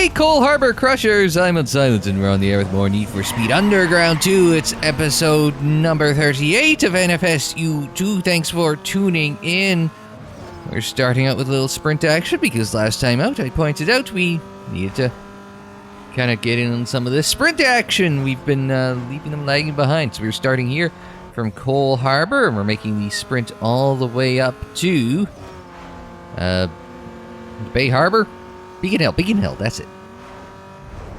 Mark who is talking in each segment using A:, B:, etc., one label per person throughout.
A: Hey, Coal Harbor Crushers! I'm Unsilent, and we're on the air with more Need for Speed Underground 2. It's episode number 38 of NFSU2. Thanks for tuning in. We're starting out with a little sprint action because last time out I pointed out we needed to kind of get in on some of this sprint action. We've been leaving them lagging behind, so we're starting here from Coal Harbor, and we're making the sprint all the way up to Bay Harbor. Beacon Hill, that's it.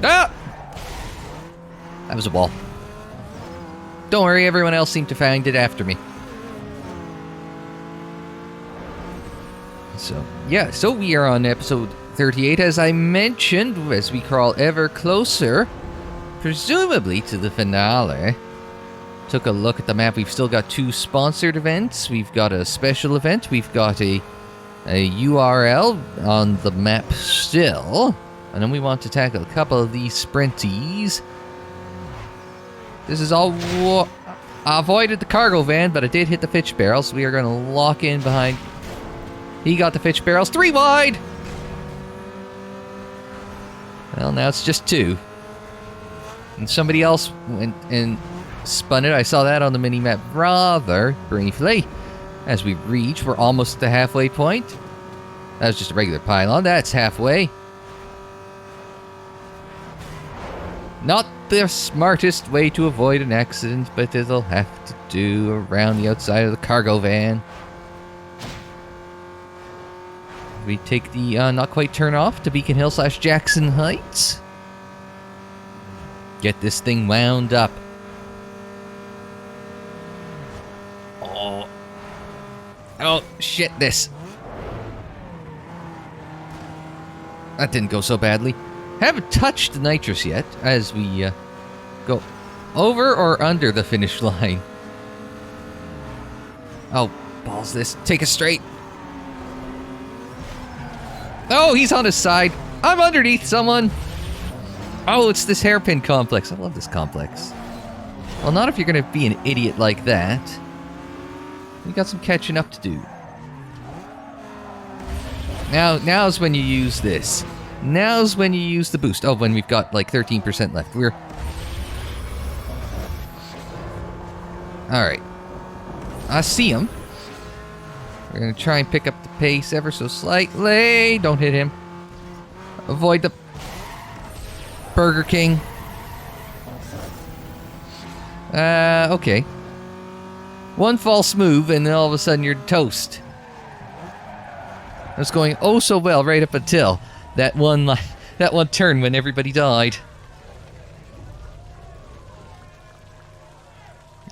A: Ah! That was a wall. Don't worry, everyone else seemed to find it after me. So we are on episode 38, as I mentioned, as we crawl ever closer, presumably to the finale. Took a look at the map. We've still got 2 sponsored events. We've got a special event. We've got a URL on the map still. And then we want to tackle a couple of these sprinties. This is all... I avoided the cargo van, but I did hit the fitch barrels. We are going to lock in behind... He got the fitch barrels. 3 wide! Well, now it's just 2. And somebody else went and spun it. I saw that on the mini-map rather briefly. As we reach, we're almost at the halfway point. That was just a regular pylon. That's halfway. Not the smartest way to avoid an accident, but it'll have to do around the outside of the cargo van. We take the not quite turn off to Beacon Hill / Jackson Heights. Get this thing wound up. Oh, shit, this. That didn't go so badly. Haven't touched the nitrous yet, as we go over or under the finish line. Oh, balls this. Take it straight. Oh, he's on his side. I'm underneath someone. Oh, it's this hairpin complex. I love this complex. Well, not if you're going to be an idiot like that. We got some catching up to do. Now's when you use this. Now's when you use the boost. Oh, when we've got like 13% left. Alright. I see him. We're going to try and pick up the pace ever so slightly. Don't hit him. Avoid the Burger King. Okay. One false move, and then all of a sudden you're toast. It was going oh so well right up until that one turn when everybody died.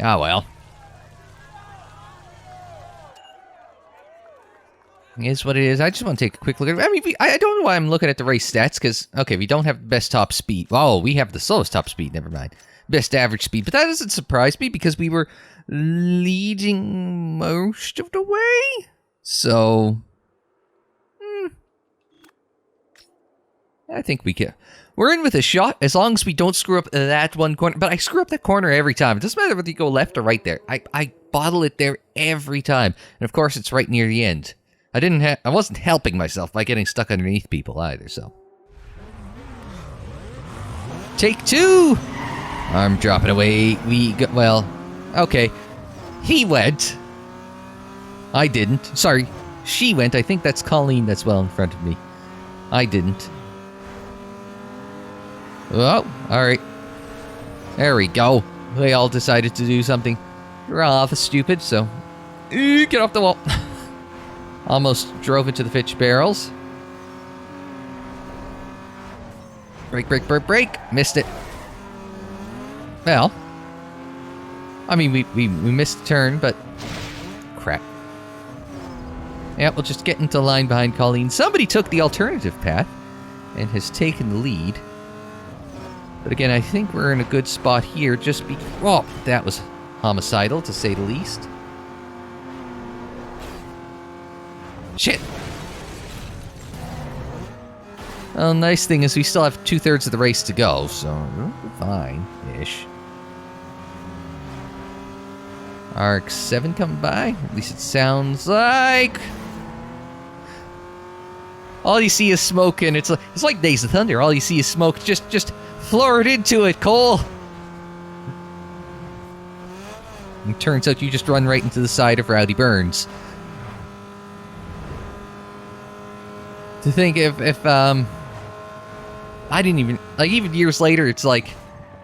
A: Ah, well. It is what it is. I just want to take a quick look at it. I mean, I don't know why I'm looking at the race stats, because, okay, we don't have the best top speed. Oh, we have the slowest top speed, never mind. Best average speed, but that doesn't surprise me because we were leading most of the way. So, I think we can. We're in with a shot as long as we don't screw up that one corner. But I screw up that corner every time. It doesn't matter whether you go left or right there. I bottle it there every time. And of course, it's right near the end. I wasn't helping myself by getting stuck underneath people either, so. Take 2! I'm dropping away. Well, okay. He went. I didn't. Sorry, she went. I think that's Colleen that's well in front of me. I didn't. Oh, alright. There we go. They all decided to do something rather stupid, so... Get off the wall. Almost drove into the fitch barrels. Brake, brake, brake, brake. Missed it. Well, I mean, we missed the turn, but crap. Yeah, we'll just get into line behind Colleen. Somebody took the alternative path and has taken the lead. But again, I think we're in a good spot here. Oh, that was homicidal, to say the least. Shit. Well, nice thing is we still have 2/3 of the race to go, so we're fine-ish. RX-7 coming by. At least it sounds like. All you see is smoke, and it's like Days of Thunder. All you see is smoke. Just floor it into it, Cole. And turns out you just run right into the side of Rowdy Burns. To think if I didn't even, like, even years later, it's like,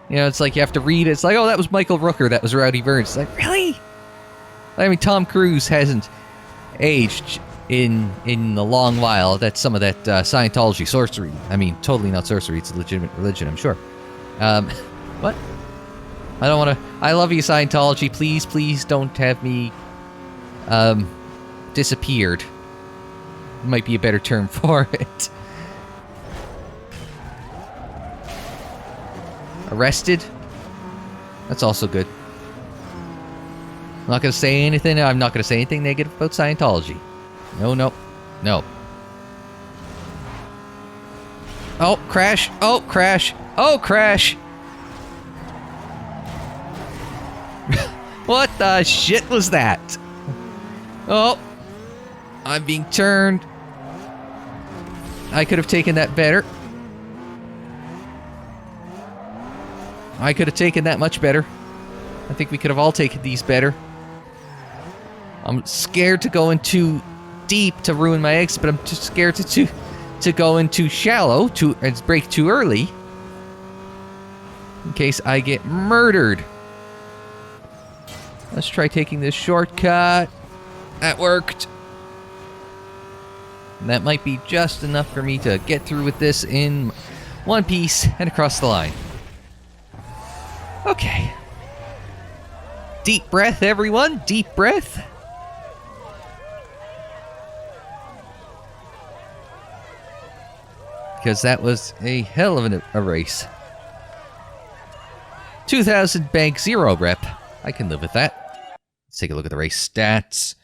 A: you know, it's like you have to read it. It's like, oh, that was Michael Rooker. That was Rowdy Burns. It's like, really? I mean, Tom Cruise hasn't aged in a long while. That's some of that Scientology sorcery. I mean, totally not sorcery. It's a legitimate religion, I'm sure. What? I don't want to... I love you, Scientology. Please don't have me disappeared. Might be a better term for it. Arrested? That's also good. I'm not going to say anything. I'm not going to say anything negative about Scientology. No. Oh, crash. Oh, crash. Oh, crash. What the shit was that? Oh. I'm being turned. I could have taken that better. I could have taken that much better. I think we could have all taken these better. I'm scared to go in too deep to ruin my exit, but I'm just scared to go in too shallow and break too early. In case I get murdered. Let's try taking this shortcut. That worked. And that might be just enough for me to get through with this in one piece and across the line. Okay. Deep breath, everyone. Deep breath. Because that was a hell of a race. 2,000 bank 0 rep. I can live with that. Let's take a look at the race stats.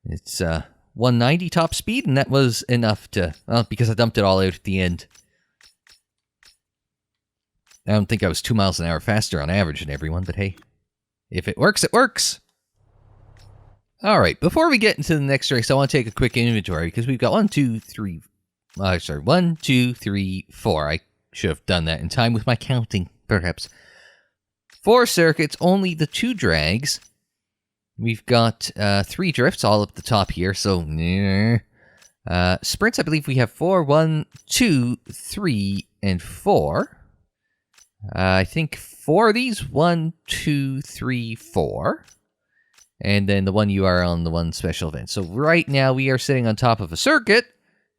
A: It's 190 top speed, and that was enough to... Well, because I dumped it all out at the end. I don't think I was 2 miles an hour faster on average than everyone, but hey. If it works, it works! Alright, before we get into the next race, I want to take a quick inventory, because we've got 1, 2, 3... 1, 2, 3, 4. I should have done that in time with my counting, perhaps. 4 circuits, only the 2 drags. We've got 3 drifts all up the top here, so... sprints, I believe we have 4. 1, 2, 3, and 4. I think 4 of these. 1, 2, 3, 4. And then the one you are on the one special event. So right now we are sitting on top of a circuit.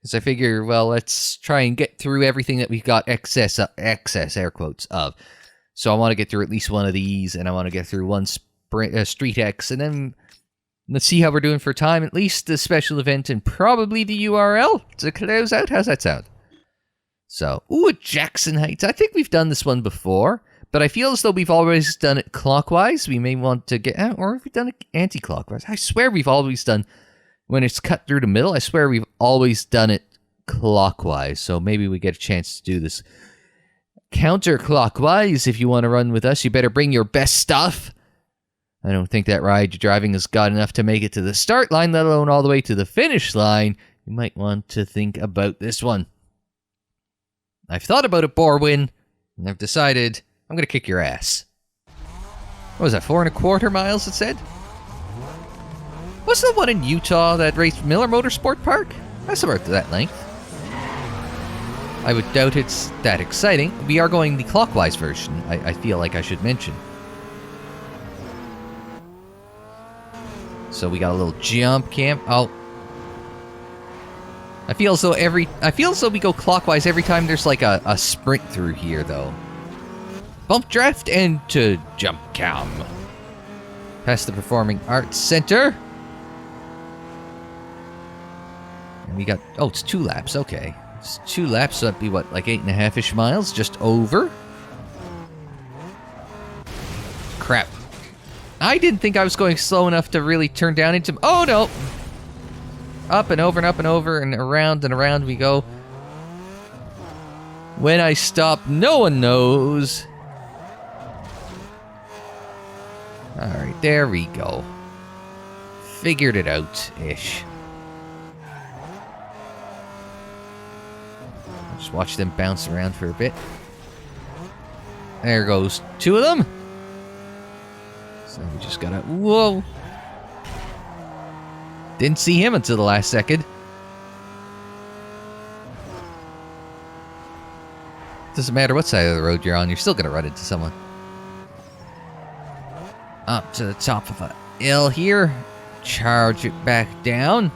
A: Because I figure, well, let's try and get through everything that we've got excess air quotes, of. So I want to get through at least one of these, and I want to get through one Street X, and then let's see how we're doing for time. At least the special event and probably the URL to close out. How's that sound? So, ooh, Jackson Heights. I think we've done this one before, but I feel as though we've always done it clockwise. We may want to get, or have we done it anti-clockwise? I swear we've always done, when it's cut through the middle, I swear we've always done it clockwise. So maybe we get a chance to do this counterclockwise. If you want to run with us, you better bring your best stuff. I don't think that ride you're driving has got enough to make it to the start line, let alone all the way to the finish line. You might want to think about this one. I've thought about it, Borwin, and I've decided I'm going to kick your ass. What was that, 4.25 miles, it said? What's the one in Utah that raced Miller Motorsport Park? That's about that length. I would doubt it's that exciting. We are going the clockwise version, I feel like I should mention. So we got a little jump camp. Oh. I feel as though we go clockwise every time there's like a sprint through here, though. Bump draft and to jump cam. Past the Performing Arts Center. And we got, oh, it's 2 laps, okay. It's 2 laps, so that'd be what, like 8.5-ish miles, just over? Crap. I didn't think I was going slow enough to really turn down into... Oh, no! Up and over and up and over and around we go. When I stop, no one knows. Alright, there we go. Figured it out-ish. Just watch them bounce around for a bit. There goes 2 of them. So we just gotta... Whoa! Didn't see him until the last second. Doesn't matter what side of the road you're on, you're still gonna run into someone. Up to the top of a hill here. Charge it back down.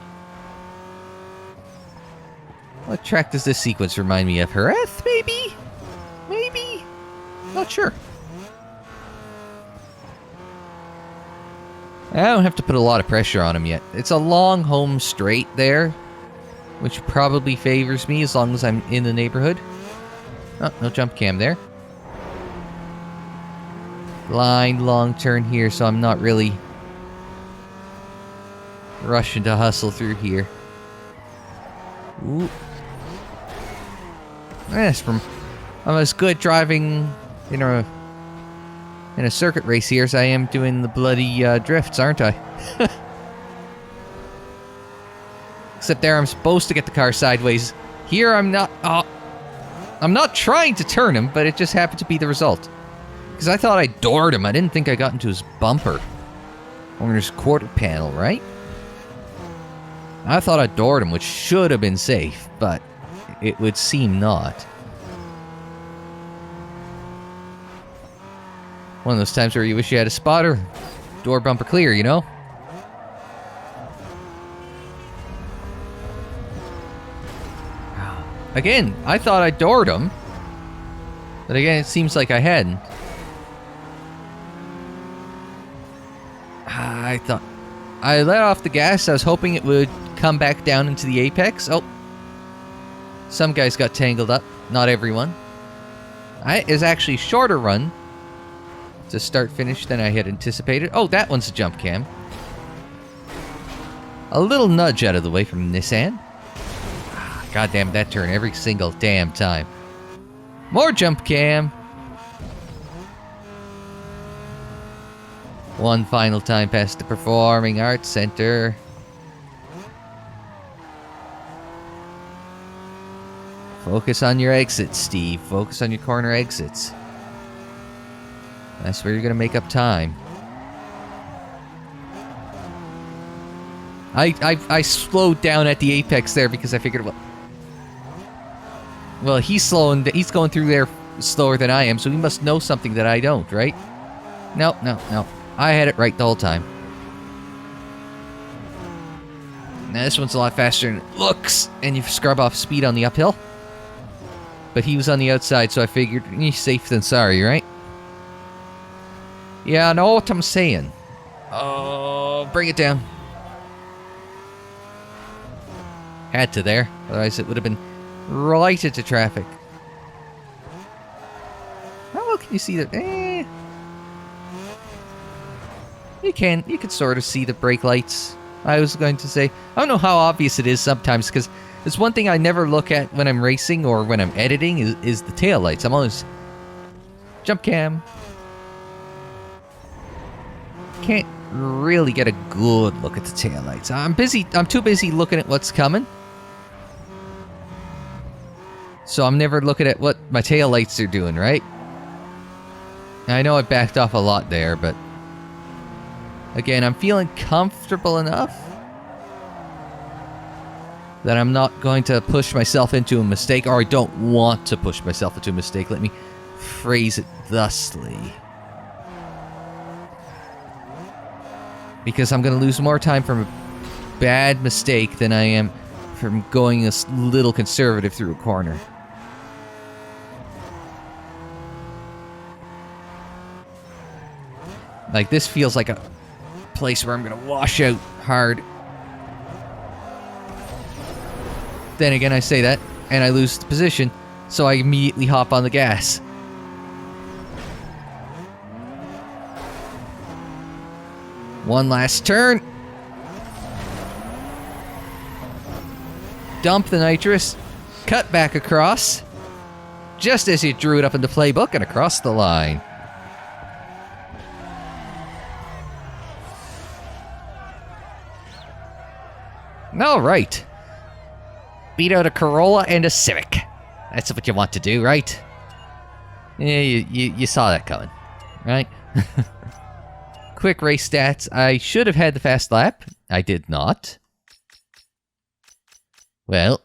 A: What track does this sequence remind me of? Hearth, maybe? Maybe? Not sure. I don't have to put a lot of pressure on him yet. It's a long home straight there, which probably favors me as long as I'm in the neighborhood. Oh, no jump cam there. Blind long turn here, so I'm not really rushing to hustle through here. Ooh. Yes, I'm as good driving in a circuit race here as I am doing the bloody drifts, aren't I? Except there I'm supposed to get the car sideways. Here I'm not... I'm not trying to turn him, but it just happened to be the result. Because I thought I doored him. I didn't think I got into his bumper. Or his quarter panel, right? I thought I doored him, which should have been safe, but it would seem not. One of those times where you wish you had a spotter. Door bumper clear, you know? Again, I thought I doored him. But again, it seems like I hadn't. I thought... I let off the gas. I was hoping it would come back down into the apex. Oh. Some guys got tangled up. Not everyone. It was actually a shorter run to start-finish than I had anticipated. Oh, that one's a jump cam. A little nudge out of the way from Nissan. God damn that turn every single damn time. More jump cam. One final time past the Performing Arts Center. Focus on your exits, Steve. Focus on your corner exits. That's where you're gonna make up time. I slowed down at the apex there because I figured, well, he's going through there slower than I am, so he must know something that I don't, right? No. I had it right the whole time. Now this one's a lot faster than it looks, and you scrub off speed on the uphill. But he was on the outside, so I figured, safe than sorry, right? Yeah, I know what I'm saying. Oh, bring it down. Had to there, otherwise it would have been right into traffic. How well can you see that? You can sort of see the brake lights. I was going to say, I don't know how obvious it is sometimes, because there's one thing I never look at when I'm racing or when I'm editing is the tail lights. I'm always... Jump cam. Can't really get a good look at the tail lights. I'm too busy looking at what's coming. So I'm never looking at what my tail lights are doing, right? I know I backed off a lot there, but... Again, I'm feeling comfortable enough that I'm not going to push myself into a mistake, or I don't want to push myself into a mistake. Let me phrase it thusly. Because I'm going to lose more time from a bad mistake than I am from going a little conservative through a corner. Like, this feels like a place where I'm going to wash out hard. Then again, I say that, and I lose the position, so I immediately hop on the gas. One last turn. Dump the nitrous. Cut back across. Just as you drew it up in the playbook and across the line. All right. Beat out a Corolla and a Civic. That's what you want to do, right? Yeah, you saw that coming, right? Quick race stats. I should have had the fast lap. I did not. Well,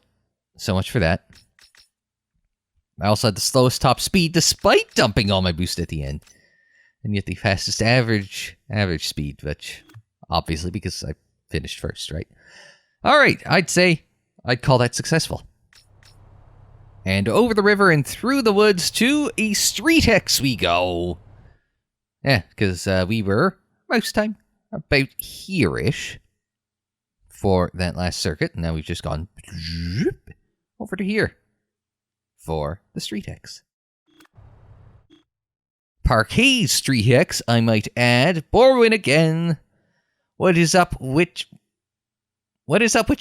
A: so much for that. I also had the slowest top speed despite dumping all my boost at the end. And yet the fastest average speed, which obviously because I finished first, right? Alright, I'd call that successful. And over the river and through the woods to a street X we go. Yeah, because we were, most time, about here-ish for that last circuit. And now we've just gone over to here for the street X. Parquet street X, I might add. Borwin again. What is up with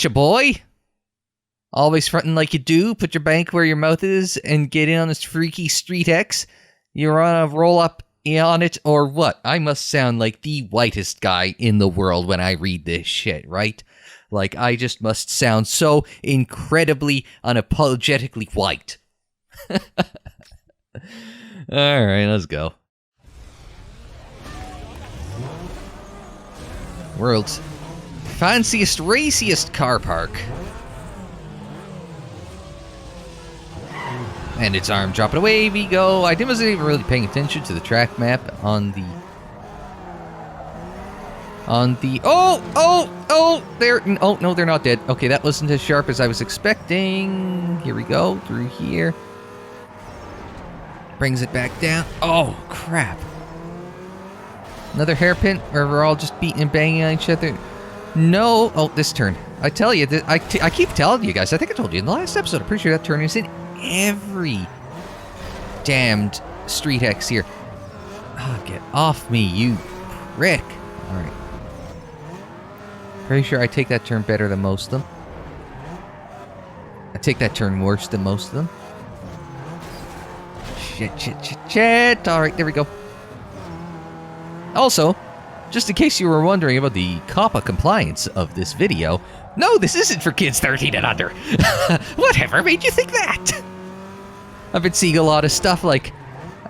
A: you, boy? Always fronting like you do. Put your bank where your mouth is and get in on this freaky street X. You're on a roll up on it or what? I must sound like the whitest guy in the world when I read this shit, right? Like, I just must sound so incredibly unapologetically white. Alright, let's go. World's fanciest, raciest car park. And its arm dropping away we go. I wasn't even really paying attention to the track map on the... Oh, no, they're not dead. Okay, that wasn't as sharp as I was expecting. Here we go, through here. Brings it back down. Oh, crap. Another hairpin where we're all just beating and banging on each other. No. Oh, this turn. I tell you, I keep telling you guys. I think I told you in the last episode. I'm pretty sure that turn is in every damned street X here. Oh, get off me, you prick. Alright. Pretty sure I take that turn better than most of them. I take that turn worse than most of them. Shit. Alright, there we go. Also, just in case you were wondering about the COPPA compliance of this video, no, this isn't for kids 13 and under. Whatever made you think that? I've been seeing a lot of stuff like...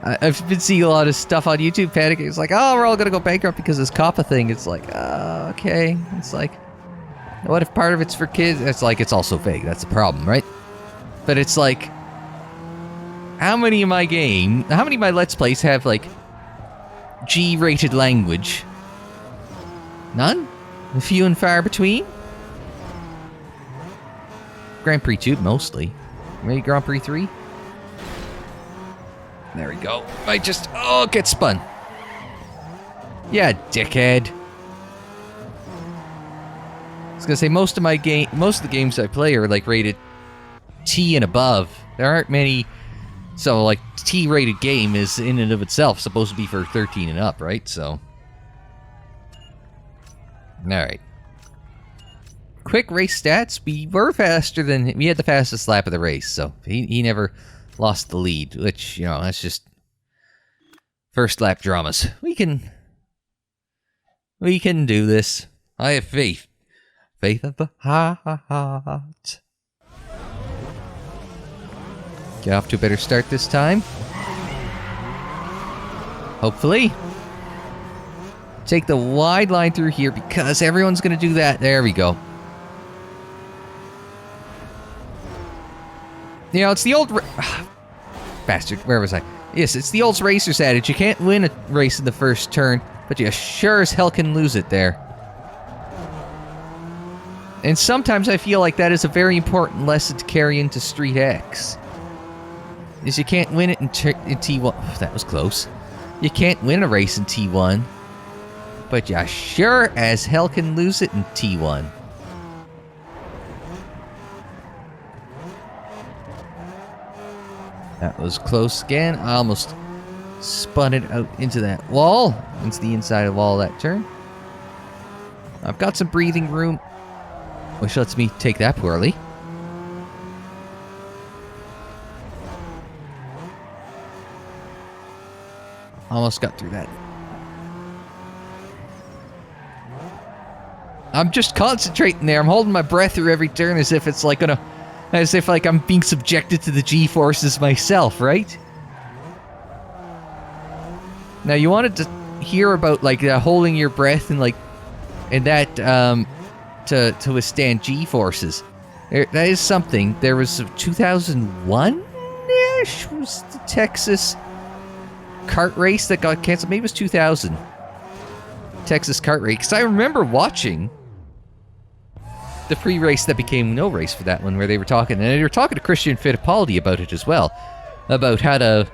A: I've been seeing a lot of stuff on YouTube panicking. It's like, oh, we're all gonna go bankrupt because of this COPPA thing. It's like, oh, okay. It's like, what if part of it's for kids? It's like, it's also fake. That's the problem, right? But it's like, how many of my Let's Plays have, like, G-rated language? None? A few and far between? Grand Prix Tube, mostly. Maybe Grand Prix 3? There we go. I just... Oh, get spun. Yeah, dickhead. I was gonna say, most of the games I play are, like, rated T and above. There aren't many... So, like, T-rated game is, in and of itself, supposed to be for 13 and up, right? So... Alright. Quick race stats. We were faster than... We had the fastest lap of the race, so he never lost the lead, which, you know, that's just first lap dramas. We can do this. I have faith. Faith of the heart. Get off to a better start this time. Hopefully. Take the wide line through here because everyone's going to do that. There we go. You know, it's the old... Bastard, where was I? Yes, it's the old racer's adage. You can't win a race in the first turn, but you sure as hell can lose it there. And sometimes I feel like that is a very important lesson to carry into Street X. Is you can't win it in T1... Oh, that was close. You can't win a race in T1, but you sure as hell can lose it in T1. That was close again. I almost spun it out into that wall. Into the inside of the wall of that turn. I've got some breathing room, which lets me take that poorly. Almost got through that. I'm just concentrating there. I'm holding my breath through every turn as if it's like gonna As if, like, I'm being subjected to the G-forces myself, right? Now, you wanted to hear about, like, holding your breath and, like, and that, to withstand G-forces. That is something. There was 2001-ish was the Texas kart race that got canceled. Maybe it was 2000. Texas kart race. Because I remember watching the pre-race that became no race for that one, where they were talking, and they were talking to Christian Fittipaldi about it as well, about how to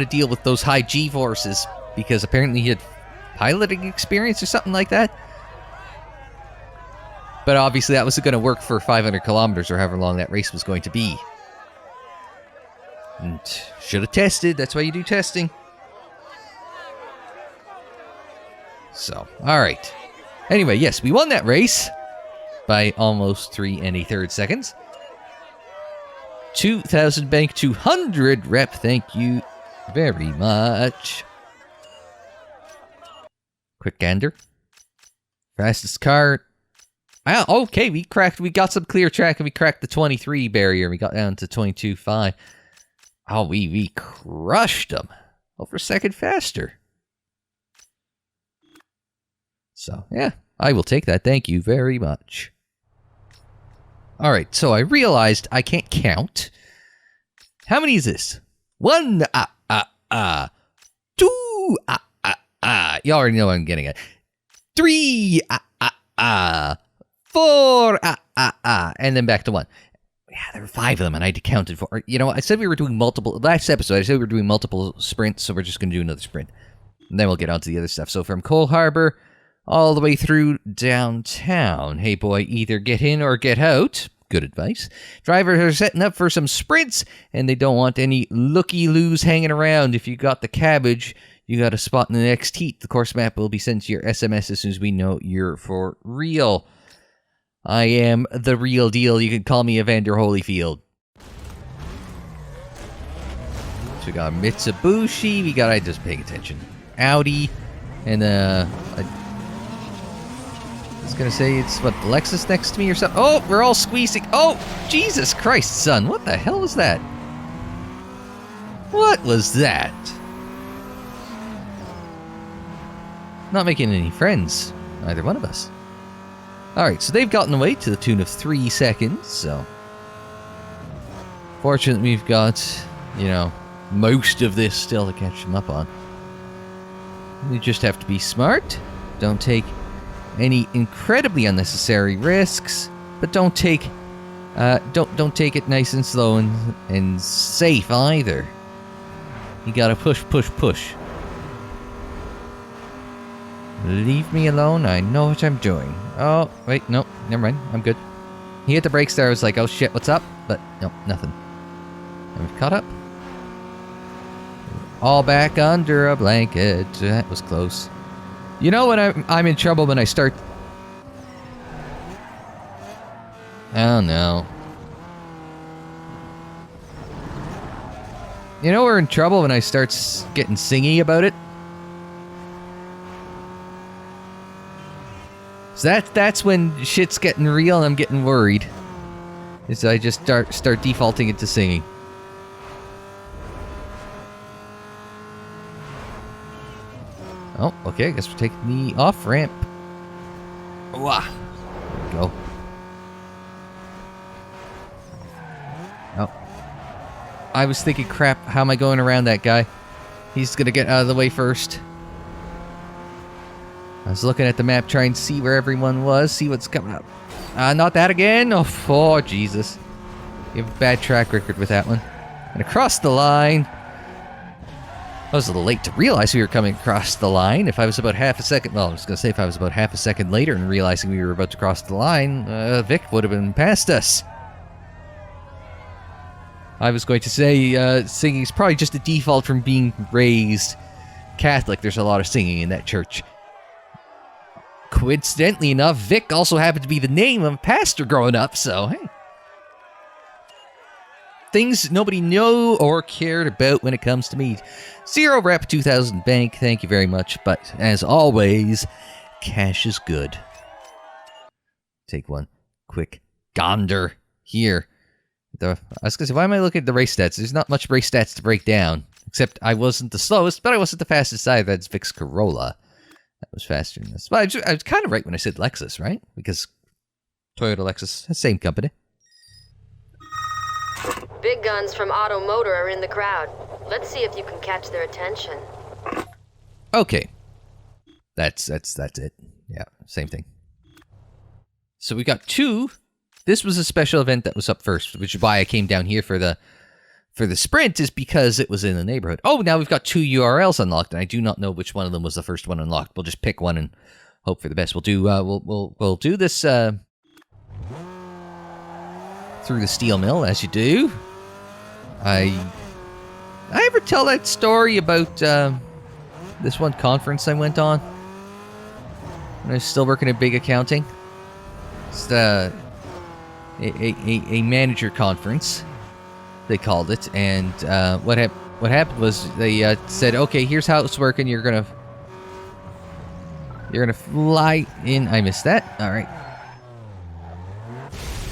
A: deal with those high G forces, because apparently he had piloting experience or something like that. But obviously that wasn't going to work for 500 kilometers or however long that race was going to be. And should have tested. That's why you do testing. So, alright. Anyway, yes, we won that race by almost 3 1/3 seconds. 2,000 bank, 200 rep. Thank you very much. Quick gander. Fastest car. Ah, okay, we got some clear track and we cracked the 23 barrier. We got down to 22.5. Oh, we crushed them. Over a second faster. So, yeah, I will take that. Thank you very much. Alright, so I realized I can't count. How many is this? 1, 2, you already know what I'm getting at. 3, 4, and then back to 1. Yeah, there were 5 of them, and I counted for. You know, I said we were doing multiple. Last episode, I said we were doing multiple sprints, so we're just going to do another sprint. And then we'll get on to the other stuff. So from Cole Harbor all the way through downtown. Hey, boy, either get in or get out. Good advice. Drivers are setting up for some sprints, and they don't want any looky-loos hanging around. If you got the cabbage, you got a spot in the next heat. The course map will be sent to your SMS as soon as we know you're for real. I am the real deal. You can call me Evander Holyfield. So we got Mitsubishi. We got, I just paying attention. Audi. And, I was gonna say it's, what, Lexus next to me or something? Oh, we're all squeezing. Oh, Jesus Christ, son. What the hell was that? What was that? Not making any friends. Either one of us. Alright, so they've gotten away to the tune of 3 seconds, so... Fortunately, we've got, you know, most of this still to catch them up on. We just have to be smart. Don't take any incredibly unnecessary risks, but don't take it nice and slow and safe either. You gotta push. Leave me alone, I know what I'm doing. Oh, wait, no, never mind, I'm good. He hit the brakes there, I was like, oh shit, what's up? But, no, nothing. And we've caught up. All back under a blanket. That was close. You know when I'm in trouble when I start... Oh no. You know we're in trouble when I start getting singy about it? So that's when shit's getting real and I'm getting worried. Is I just start defaulting into singing. Oh, okay, I guess we're taking the off-ramp. Wah. There we go. Oh. I was thinking, crap, how am I going around that guy? He's gonna get out of the way first. I was looking at the map trying to see where everyone was, see what's coming up. Not that again? Oh, Jesus. You have a bad track record with that one. And across the line. I was a little late to realize we were coming across the line. If I was about half a second... Well, I was going to say if I was about half a second later and realizing we were about to cross the line, Vic would have been past us. I was going to say singing is probably just a default from being raised Catholic. There's a lot of singing in that church. Coincidentally enough, Vic also happened to be the name of a pastor growing up, so hey. Things nobody knew or cared about when it comes to me. 0 rep, 2,000 bank, thank you very much. But as always, cash is good. Take one. quick gander here. I was going to say, why am I looking at the race stats? There's not much race stats to break down. Except I wasn't the slowest, but I wasn't the fastest either. That's Vic's Corolla. That was faster than this. But I was kind of right when I said Lexus, right? Because Toyota Lexus, same company.
B: Big guns from Automotor are in the crowd. Let's see if you can catch their attention.
A: Okay. That's it. Yeah, same thing. So we got 2. This was a special event that was up first, which is why I came down here for the sprint, is because it was in the neighborhood. Oh, now we've got 2 URLs unlocked, and I do not know which one of them was the first one unlocked. We'll just pick one and hope for the best. We'll do we'll do this through the steel mill, as you do. I ever tell that story about this one conference I went on when I was still working at Big Accounting? It's a manager conference, they called it, and what happened was they said, okay, here's how it's working. You're gonna fly in. I missed that. All right.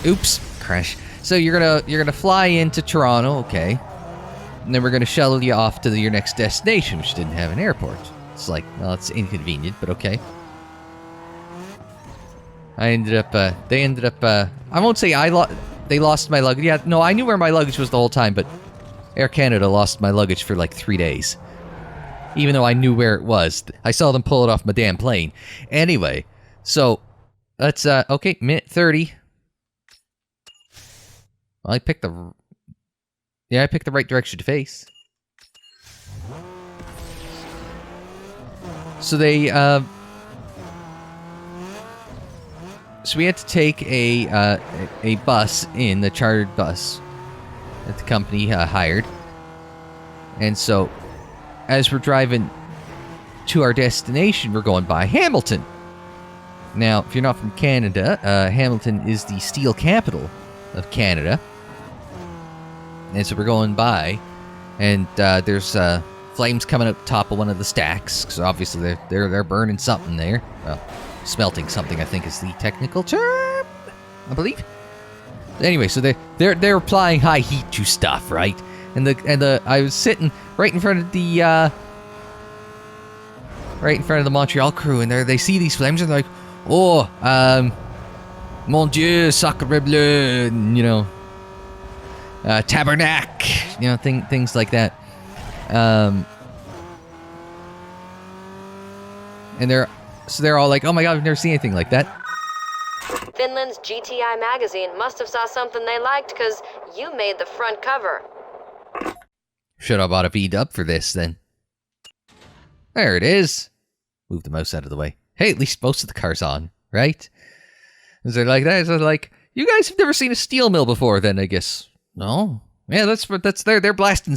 A: Oops, crash. So you're gonna fly into Toronto, okay, and then we're gonna shuttle you off to your next destination, which didn't have an airport. It's like, well, it's inconvenient, but okay. They ended up, I won't say they lost my luggage. Yeah, no, I knew where my luggage was the whole time, but Air Canada lost my luggage for like 3 days. Even though I knew where it was. I saw them pull it off my damn plane. Anyway, so, let's, okay, minute 30. Well, I picked the right direction to face. So so we had to take a bus in, the chartered bus that the company hired. And so, as we're driving to our destination, we're going by Hamilton. Now, if you're not from Canada, Hamilton is the steel capital of Canada. And so we're going by, and there's flames coming up top of one of the stacks, because obviously they're burning something there. Well, smelting something, I think, is the technical term, I believe. Anyway, so they're applying high heat to stuff, right? And I was sitting right in front of the Montreal crew, and they see these flames, and they're like, oh, mon Dieu, sacre bleu, you know, tabernacle, you know, things like that. And they're all like, oh my god, I've never seen anything like that.
B: Finland's GTI magazine must have saw something they liked, because you made the front cover.
A: Should have bought a V-dub for this, then. There it is. Move the mouse out of the way. Hey, at least most of the car's on, right? Is it like that? Is it like, you guys have never seen a steel mill before, then, I guess? No? Yeah, that's they're blasting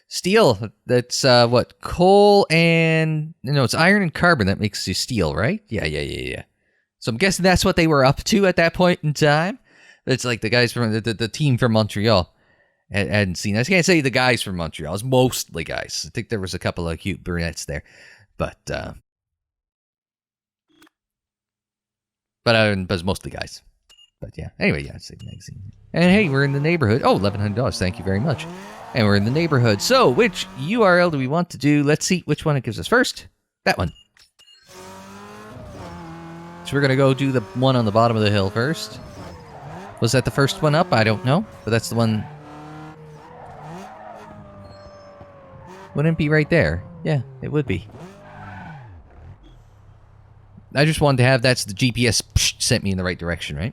A: steel. That's, what, coal and, no, it's iron and carbon that makes you steel, right? Yeah. So I'm guessing that's what they were up to at that point in time. It's like the guys from, the team from Montreal hadn't seen. I can't say the guys from Montreal. It's mostly guys. I think there was a couple of cute brunettes there. But it's mostly guys. But yeah, anyway, yeah, it's a magazine. And hey, we're in the neighborhood. Oh, $1,100, thank you very much. And we're in the neighborhood. So, which URL do we want to do? Let's see which one it gives us first. That one. So we're going to go do the one on the bottom of the hill first. Was that the first one up? I don't know. But that's the one. Wouldn't it be right there? Yeah, it would be. I just wanted to have that's the GPS sent me in the right direction, right?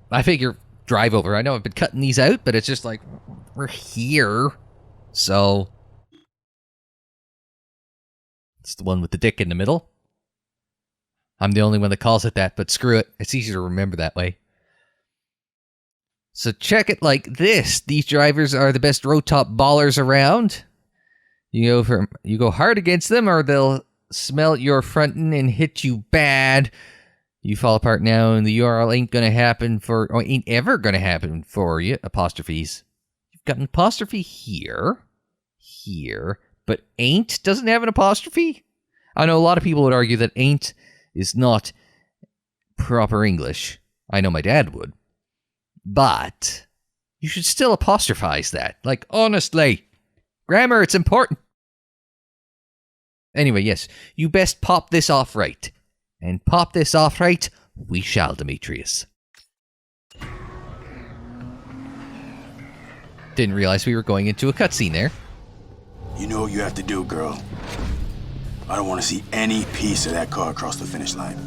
A: I figure drive over. I know I've been cutting these out, but it's just like, we're here. So, it's the one with the dick in the middle. I'm the only one that calls it that, but screw it. It's easier to remember that way. So check it like this. These drivers are the best road top ballers around. You go hard against them, or they'll smell your frontin' and hit you bad. You fall apart now, and the URL ain't ever gonna happen for you. Apostrophes. You've got an apostrophe here, but ain't doesn't have an apostrophe. I know a lot of people would argue that ain't is not proper English. I know my dad would. But you should still apostrophize that. Like, honestly, grammar, it's important. Anyway, yes, you best pop this off right. And pop this off right, we shall, Demetrius. Didn't realize we were going into a cutscene there.
C: You know what you have to do, girl. I don't want to see any piece of that car across the finish line.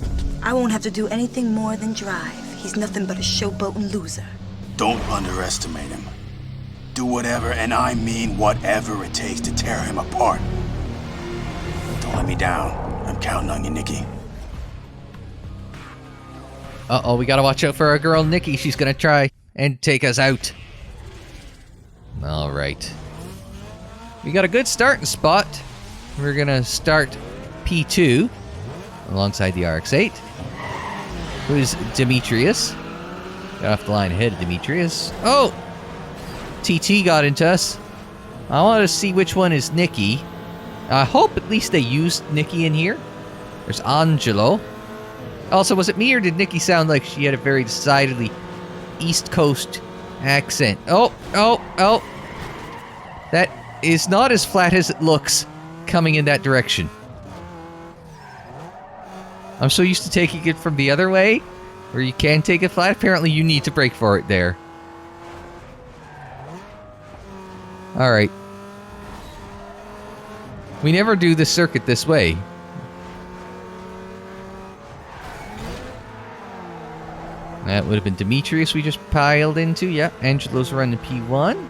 D: I won't have to do anything more than drive. He's nothing but a showboating loser.
C: Don't underestimate him. Do whatever, and I mean whatever it takes to tear him apart. Don't let me down. I'm counting on you, Nikki.
A: Uh-oh, we gotta watch out for our girl Nikki. She's gonna try and take us out. Alright. We got a good starting spot. We're gonna start P2 alongside the RX-8. Who's Demetrius? Got off the line ahead of Demetrius. Oh! TT got into us. I want to see which one is Nikki. I hope at least they used Nikki in here. There's Angelo. Also, was it me or did Nikki sound like she had a very decidedly East Coast accent? Oh. That is not as flat as it looks coming in that direction. I'm so used to taking it from the other way, where you can take it flat. Apparently you need to brake for it there. Alright. We never do this circuit this way. That would have been Demetrius we just piled into. Yep, Angelo's running P1.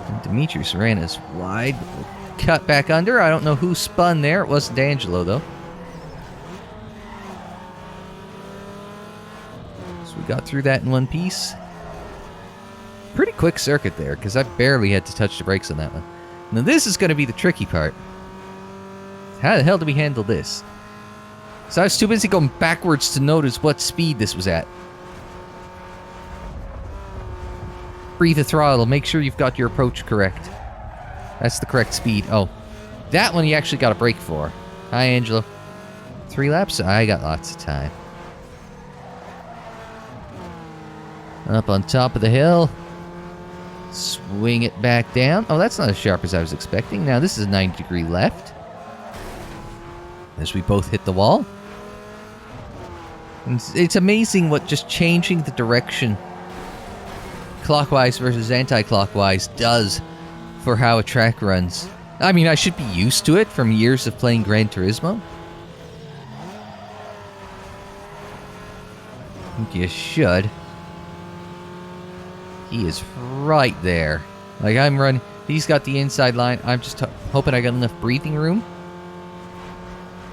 A: And Demetrius ran as wide. Cut back under. I don't know who spun there. It wasn't Angelo, though. So we got through that in one piece. Pretty quick circuit there, because I barely had to touch the brakes on that one. Now this is going to be the tricky part. How the hell do we handle this? So I was too busy going backwards to notice what speed this was at. Breathe the throttle. Make sure you've got your approach correct. That's the correct speed. Oh, that one you actually got a brake for. Hi, Angelo. 3 laps? I got lots of time. Up on top of the hill. Swing it back down. Oh, that's not as sharp as I was expecting. Now this is a 90-degree left. As we both hit the wall. And it's amazing what just changing the direction clockwise versus anti-clockwise does for how a track runs. I mean, I should be used to it from years of playing Gran Turismo. I think you should. He is right there. Like, I'm running. He's got the inside line. I'm just hoping I got enough breathing room.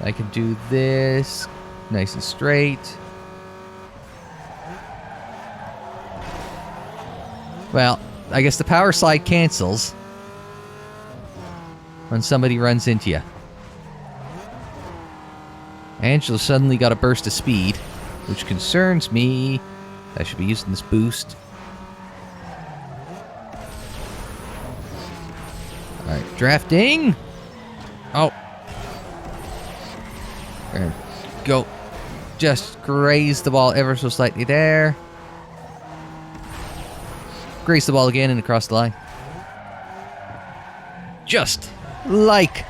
A: I can do this. Nice and straight. Well, I guess the power slide cancels when somebody runs into you. Angelo suddenly got a burst of speed, which concerns me. I should be using this boost. Alright, drafting. Oh. There we go. Just graze the ball ever so slightly there. Graze the ball again and across the line. Just like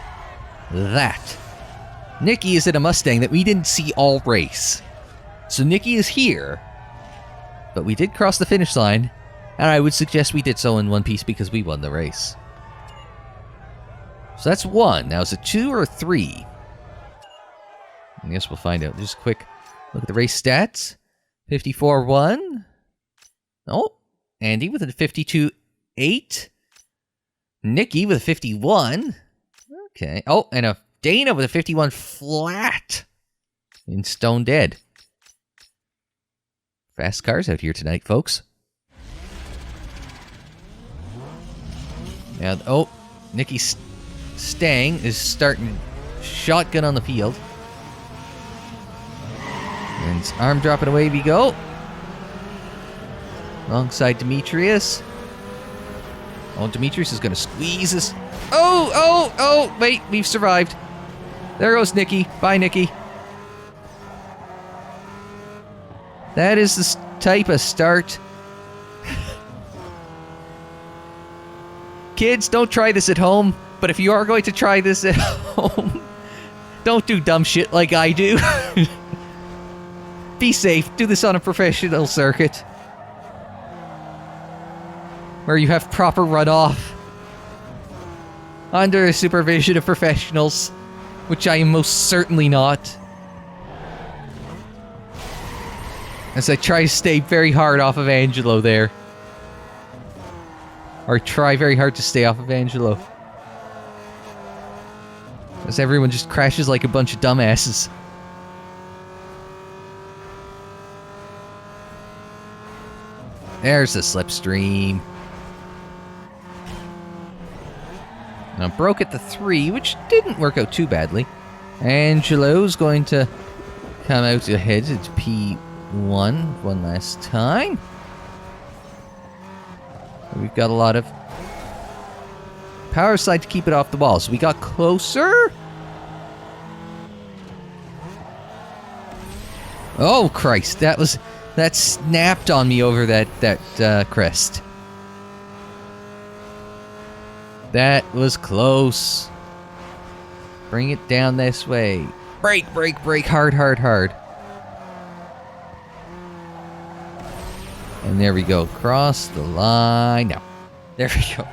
A: that. Nikki is in a Mustang that we didn't see all race. So Nikki is here. But we did cross the finish line. And I would suggest we did so in one piece because we won the race. So that's 1. Now is it 2 or 3? I guess we'll find out. Just a quick look at the race stats. 54-1. Oh, Andy with a 52-8. Nikki with a 51. Okay. Oh, and a Dana with a 51 flat. In Stone Dead. Fast cars out here tonight, folks. Now, oh, Nikki's Stang is starting shotgun on the field. And it's arm dropping away we go. Alongside Demetrius. Oh, Demetrius is going to squeeze us. Oh, wait, we've survived. There goes Nikki. Bye, Nikki. That is the type of start. Kids, don't try this at home. But if you are going to try this at home, don't do dumb shit like I do. Be safe. Do this on a professional circuit. Where you have proper runoff. Under the supervision of professionals. Which I am most certainly not. As I try to stay very hard off of Angelo there. Or try very hard to stay off of Angelo. As everyone just crashes like a bunch of dumbasses. There's the slipstream. Now broke at the 3, which didn't work out too badly. Angelo's going to come out ahead at P1 one last time. We've got a lot of power slide to keep it off the wall. So we got closer. Oh Christ, that snapped on me over that crest. That was close. Bring it down this way. Brake, brake, brake, hard, hard, hard. And there we go. Cross the line. Now. There we go.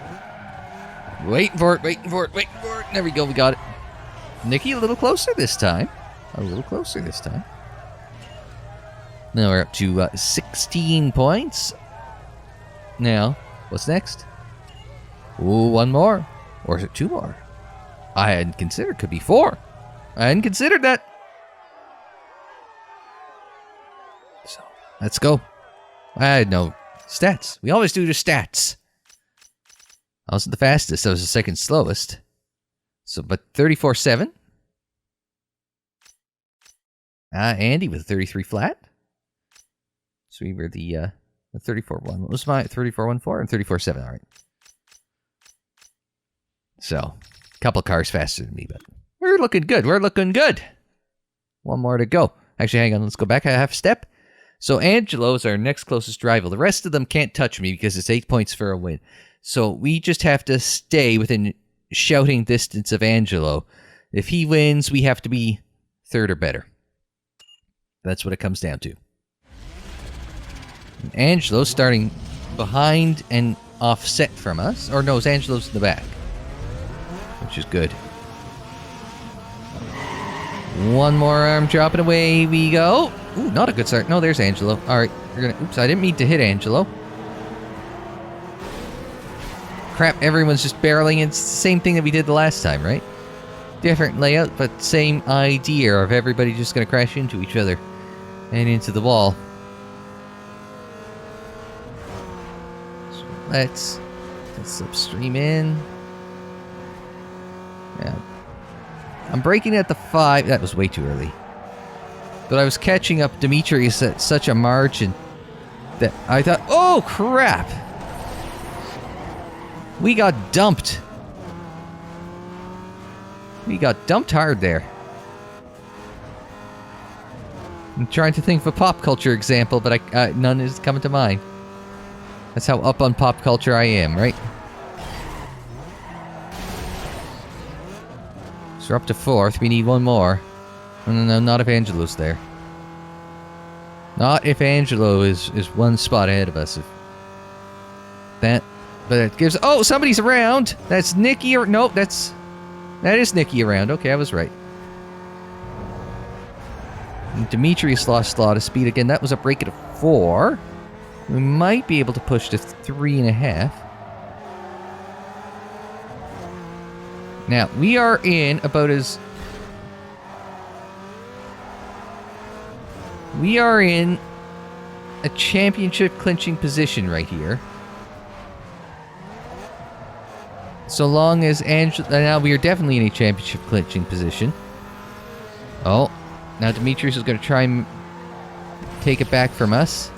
A: Waiting for it, waiting for it, waiting for it. There we go, we got it. Nikki a little closer this time. A little closer this time. Now we're up to 16 points. Now, what's next? Ooh, one more. Or is it 2 more? I hadn't considered. Could be 4. I hadn't considered that. So, let's go. I had no stats. We always do the stats. I wasn't the fastest. I was the second slowest. So, but 34.7. Andy with 33 flat. So we were the 34.1. What was my 34.14 and 34.7? All right. So, a couple cars faster than me, but we're looking good. We're looking good. One more to go. Actually, hang on. Let's go back a half step. So, Angelo's our next closest rival. The rest of them can't touch me because it's 8 points for a win. So, we just have to stay within shouting distance of Angelo. If he wins, we have to be 3rd or better. That's what it comes down to. And Angelo's starting behind and offset from us. Or no, it's Angelo's in the back. Which is good. One more arm drop and away we go. Ooh, not a good start. No, there's Angelo. Alright, we're gonna... Oops, I didn't mean to hit Angelo. Crap, everyone's just barreling. It's the same thing that we did the last time, right? Different layout, but same idea of everybody just gonna crash into each other. And into the wall. So let's slipstream in. Yeah. I'm braking at the 5. That was way too early. But I was catching up Demetrius at such a margin that I thought, oh crap! We got dumped. We got dumped hard there. I'm trying to think of a pop culture example, but none is coming to mind. That's how up on pop culture I am, right? So we're up to 4th. We need one more. No, not if Angelo's there. Not if Angelo is one spot ahead of us. But it gives... Oh, somebody's around! That's Nikki or... Nope, that is Nikki around. Okay, I was right. And Demetrius lost a lot of speed again. That was a break at a 4. We might be able to push to 3.5. Now, we are in about as... We are in a championship clinching position right here. So long as Angelo... Now, we are definitely in a championship clinching position. Oh. Now, Demetrius is going to try and take it back from us.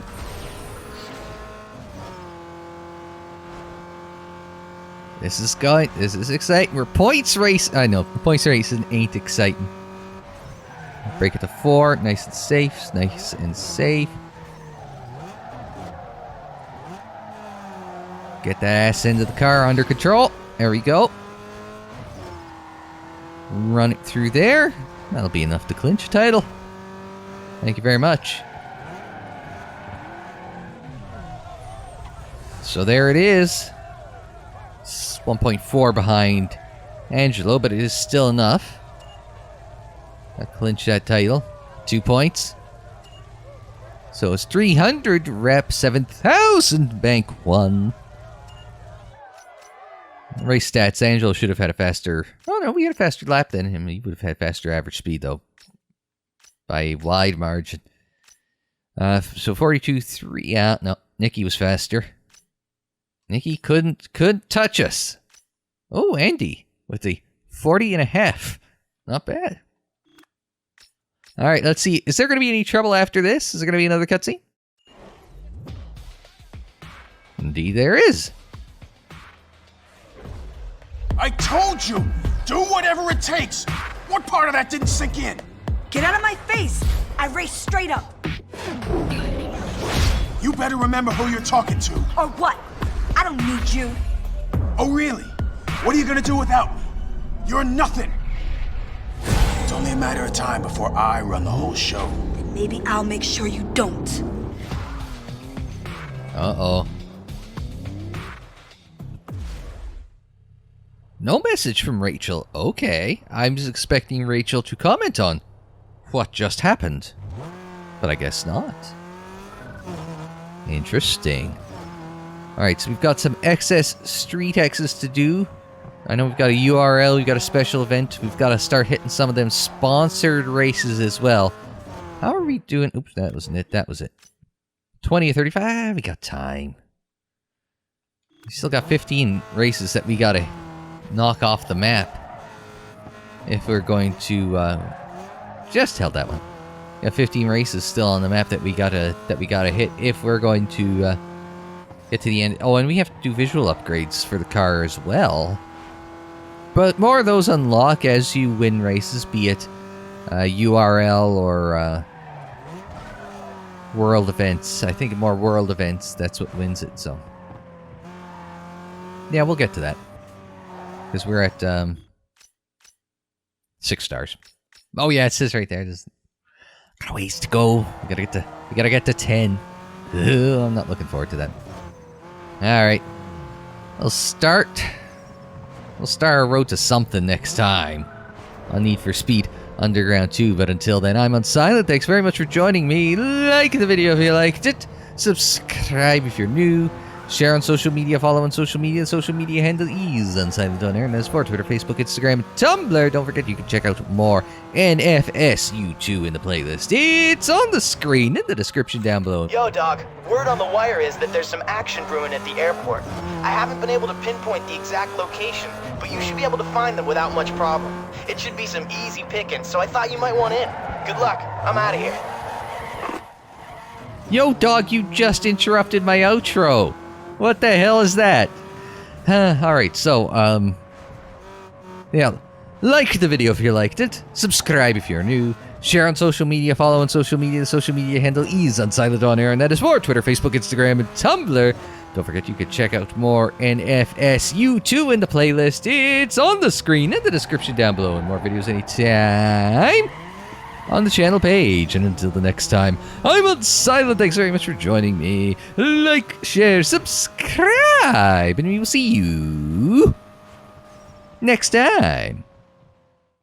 A: This is exciting. We're points race. I know, points racing ain't exciting. Break it to 4. Nice and safe. Nice and safe. Get that ass into the car under control. There we go. Run it through there. That'll be enough to clinch a title. Thank you very much. So there it is. It's 1.4 behind Angelo, but it is still enough. I clinch that title. 2 points. So it's 300 rep, 7,000 bank 1. Race stats, Angelo should have had a faster... Oh no, we had a faster lap than him. He would have had faster average speed though. By a wide margin. So 42.3. Yeah, no, Nicky was faster. Nicky couldn't touch us. Oh, Andy with the 40.5. Not bad. All right, let's see. Is there going to be any trouble after this? Is there going to be another cutscene? Indeed, there is.
C: I told you! Do whatever it takes! What part of that didn't sink in?
D: Get out of my face! I raced straight up.
C: You better remember who you're talking to.
D: Or what? I don't need you.
C: Oh, really? What are you gonna do without me? You're nothing! It's only a matter of time before I run the whole show.
D: Then maybe I'll make sure you don't.
A: Uh-oh. No message from Rachel. Okay. I'm just expecting Rachel to comment on what just happened. But I guess not. Interesting. Alright, so we've got some excess street X's to do. I know we've got a URL, we've got a special event. We've got to start hitting some of them sponsored races as well. How are we doing? Oops, that wasn't it. That was it. 20 or 35? We got time. We still got 15 races that we got to knock off the map if we're going to just held that one. We got 15 races still on the map that we gotta hit if we're going to get to the end. Oh, and we have to do visual upgrades for the car as well. But more of those unlock as you win races, be it URL or world events. I think more world events, that's what wins it, so. Yeah, we'll get to that. Because we're at 6 stars. Oh yeah, it says right there. There's got a ways to go. We gotta get to 10. Ugh, I'm not looking forward to that. Alright. We'll start our road to something next time on Need for Speed Underground 2. But until then, I'm Unsilent. Thanks very much for joining me. Like the video if you liked it. Subscribe if you're new. Share on social media, follow on social media. The social media handle is Unsilent on air, and that's for Twitter, Facebook, Instagram, and Tumblr. Don't forget you can check out more NFSU2 in the playlist. It's on the screen in the description down below.
E: Yo, Doc. Word on the wire is that there's some action brewing at the airport. I haven't been able to pinpoint the exact location, but you should be able to find them without much problem. It should be some easy pickings, so I thought you might want in. Good luck. I'm out of here.
A: Yo, dog, you just interrupted my outro. What the hell is that? Alright, so, yeah. Like the video if you liked it. Subscribe if you're new. Share on social media, follow on social media. The social media handle is Unsilent on air, and that is for Twitter, Facebook, Instagram, and Tumblr. Don't forget you can check out more NFSU2 in the playlist. It's on the screen in the description down below, and more videos anytime on the channel page. And until the next time, I'm Unsilent. Thanks very much for joining me. Like, share, subscribe, and we will see you next time.